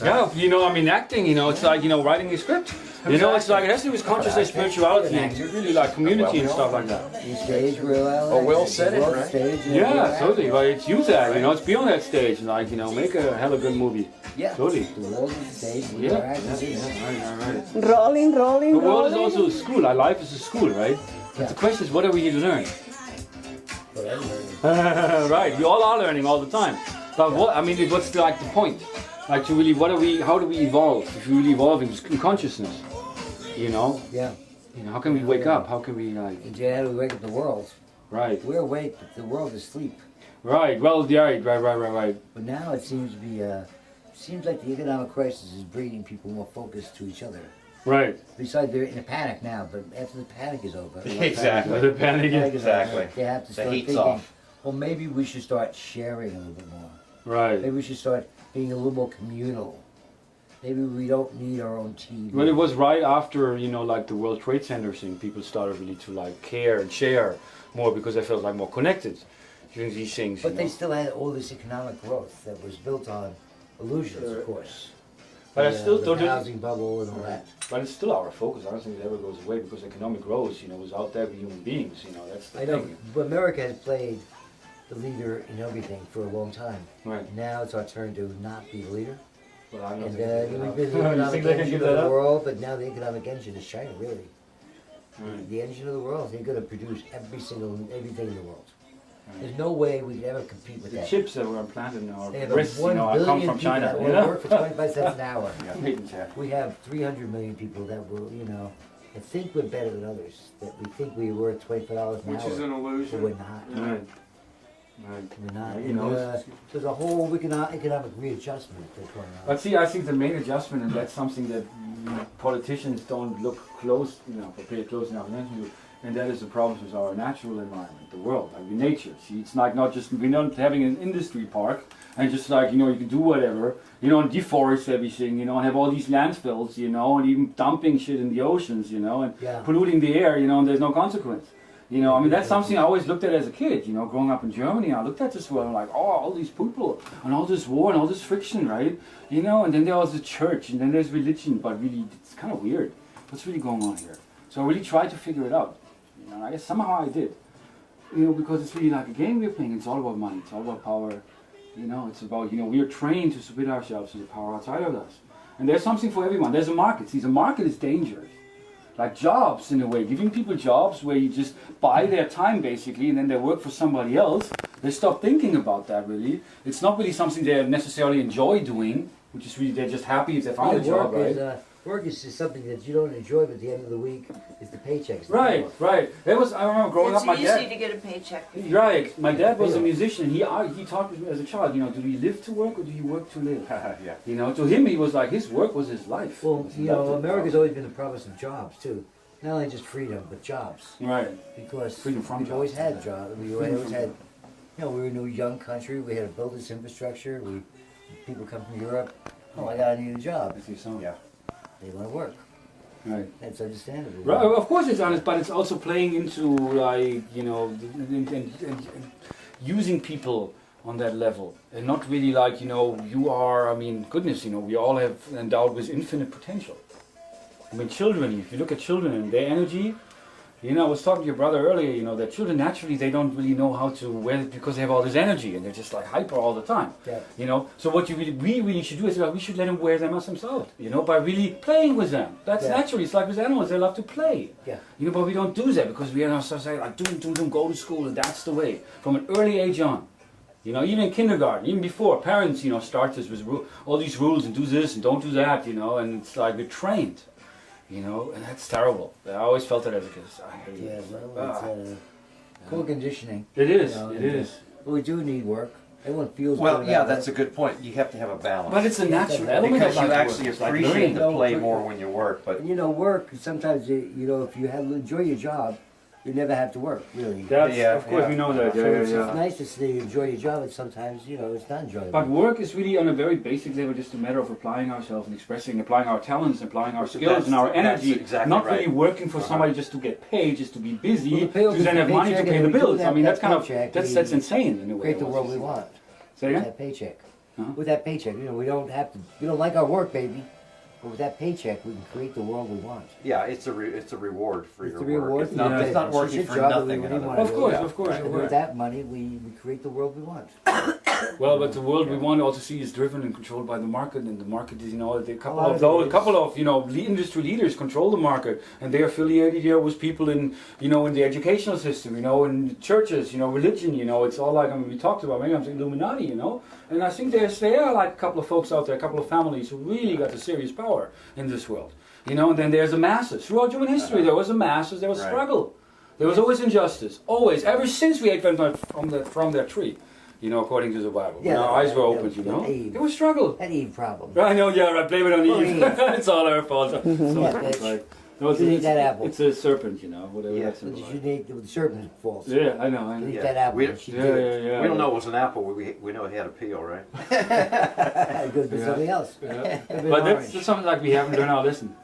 Yeah, you know, I mean, acting, you know, it's like, you know, writing a script. You know, it's like, it has to do with consciousness, spirituality, and really like community and stuff like that. Stage, reality. Oh, Will said it, right? Stage, Yeah, totally. But it's use that, you know, it's beyond that stage. Like, you know, make a hella good movie. Yeah. Totally. The world is the stage. Yeah. Right. Rolling. The world is also a school. Our life is a school, right? But the question is, what are we here to learn? Right, we all are learning all the time. But what, I mean, what's like the point? Like to really, how do we evolve? If we're really evolving in consciousness, you know? Yeah. You know, how can we wake up? How can we like? How do we wake up the world? Right. We're awake, but the world is asleep. Right. Well, yeah, right. But now it seems to be, seems like the economic crisis is bringing people more focused to each other. Right. Besides, they're in a panic now, but after the panic is over. Exactly. The panic is Exactly. They have to start The heat's thinking, off. well, maybe we should start sharing a little bit more. right. Maybe we should start being a little more communal. Maybe we don't need our own TV. Well, it was right after, you know, like the World Trade Center thing, people started really to like care and share more because they felt like more connected during these things. But you they know. still had all this economic growth that was built on illusions, of course. But I still the don't. housing bubble and all that. But it's still our focus. I don't think it ever goes away because economic growth, you know, was out there with human beings. You know, that's the I know, thing. but America has played the leader in everything for a long time. Right. Now it's our turn to not be the leader. Well, I don't And think they can we've give been it the up. You economic think they can engine give of that the up? world, but now the economic engine is China, really. Right. The engine of the world. They're going to produce everything in the world. There's no way we could ever compete with The that. chips that were implanted in our They have wrists, you 1 know, come billion from people China. that You will know? work for 25 cents an hour. Yeah, made in We have 300 million people that will, you know, that think we're better than others. That we think we were $25 an hour. Which is an But illusion. we're not. Right. Right. We're not. Yeah, you And, know, there's a whole economic readjustment that's going on. But see, I think the main adjustment, and that's something that politicians don't look close, you know, pay close enough attention to, and that is the problems with our natural environment, the world, like the nature. See, it's like not just, we're not having an industry park, and just like, you know, you can do whatever, you know, and deforest everything, you know, and have all these landfills, you know, and even dumping shit in the oceans, you know, and Yeah. polluting the air, you know, and there's no consequence. You know, I mean, that's something I always looked at as a kid, you know, growing up in Germany. I looked at this world and like, oh, all these people and all this war and all this friction, right? You know, and then there was the church and then there's religion, but really, it's kind of weird. What's really going on here? So I really tried to figure it out. You know, I guess somehow I did. You know, because it's really like a game we're playing. It's all about money. It's all about power. You know, it's about, you know, we are trained to submit ourselves to the power outside of us. And there's something for everyone. There's a market. See, the market is dangerous. Like jobs, in a way, giving people jobs where you just buy their time basically and then they work for somebody else. They stop thinking about that really. It's not really something they necessarily enjoy doing, which is really, they're just happy if they found a job, right? Work is just something that you don't enjoy, but at the end of the week is the paychecks. Right, right. That was, I remember growing up, my It's dad. easy to get a paycheck. Right, my dad was a musician. He taught me as a child, you know, do you live to work or do you work to live? Yeah. You know, to him he was like, his work was his life. Well, you know, America's always been the province of jobs too. Not only just freedom, but jobs. Right. Because Freedom from we've always jobs, had yeah. jobs. We always had, you know, we were a new young country. We had to build this infrastructure. People come from Europe. Oh, I need a job. I see some. Yeah. They want to work. Right. That's understandable. Right, of course it's honest, but it's also playing into like, you know, and using people on that level. And not really like, you know, you are, I mean, goodness, you know, we all have endowed with infinite potential. I mean, children, if you look at children and their energy, you know, I was talking to your brother earlier, you know, that children naturally, they don't really know how to wear it because they have all this energy and they're just like hyper all the time. Yeah. You know, so what we really should do is we should let them wear them as themselves, you know, by really playing with them. That's Yeah. naturally, it's like with animals, they love to play. Yeah. You know, but we don't do that because we are in our society like, do, go to school, and that's the way, from an early age on. You know, even in kindergarten, even before, parents, you know, start this with all these rules and do this and don't do that, you know, and it's like we're trained. You know, and that's terrible. I always felt that as a kid. Yeah, well, it's poor conditioning. It is, You know, it is. But we do need work. Everyone feels Well, good yeah, about that's a work. good point. You have to have a balance. But it's a natural element because of you life actually work. It's like appreciate learning. the play more when you work. But And you know, work, sometimes, you know, if you enjoy your job, you never have to work, really. That's, Yeah, of course, yeah. we know that. So Yeah, it's yeah. nice to say you enjoy your job, and sometimes, you know, it's not enjoyable. But work is really on a very basic level just a matter of applying ourselves and expressing, applying our talents, applying our skills and our That's energy. exactly not right. really working for somebody just to get paid, just to be busy, Well, the payoff to is then the have money to paycheck, pay and the we do bills. I that- mean, that that's kind of, paycheck, that's we insane in a way. create the world we want. Say again? That paycheck. with that paycheck. We don't have to. We don't like our work, baby. But with that paycheck, we can create the world we want. Yeah, it's a reward for It's your the reward. work. It's not, it's not It's working a for job that we nothing. really in wanna other do. Of course, words. of course, And of with course. that money, we create the world we want. Well, but the world we want to also see is driven and controlled by the market, and the market is, a couple lot of of those, it a couple of industry leaders control the market, and they're affiliated here with people in in the educational system, in churches, religion, it's all like we talked about maybe I'm saying Illuminati, and I think there are like a couple of folks out there, a couple of families who really got the serious power in this world, and then there's the masses. Throughout human history, there was the masses, there was Right. struggle, there was always injustice, always, ever since we ate from that tree. According to the Bible. Yeah, When our eyes were that opened, was Eve. There was struggle. That Eve problem. I know, yeah, right. Blame it on Oh, Eve. Eve. It's all her fault. So, bitch. like, no, You eat that apple. It's a serpent, whatever Yeah. that's But about. you need the serpent's fault. Yeah, I know. You eat Yeah. that apple. We- and she Yeah, did it. yeah, yeah. We don't know it was an apple. We know it had a peel, right? It could be Yeah. something else. Yeah. Could be But an that's orange. just something like we haven't learned our lesson.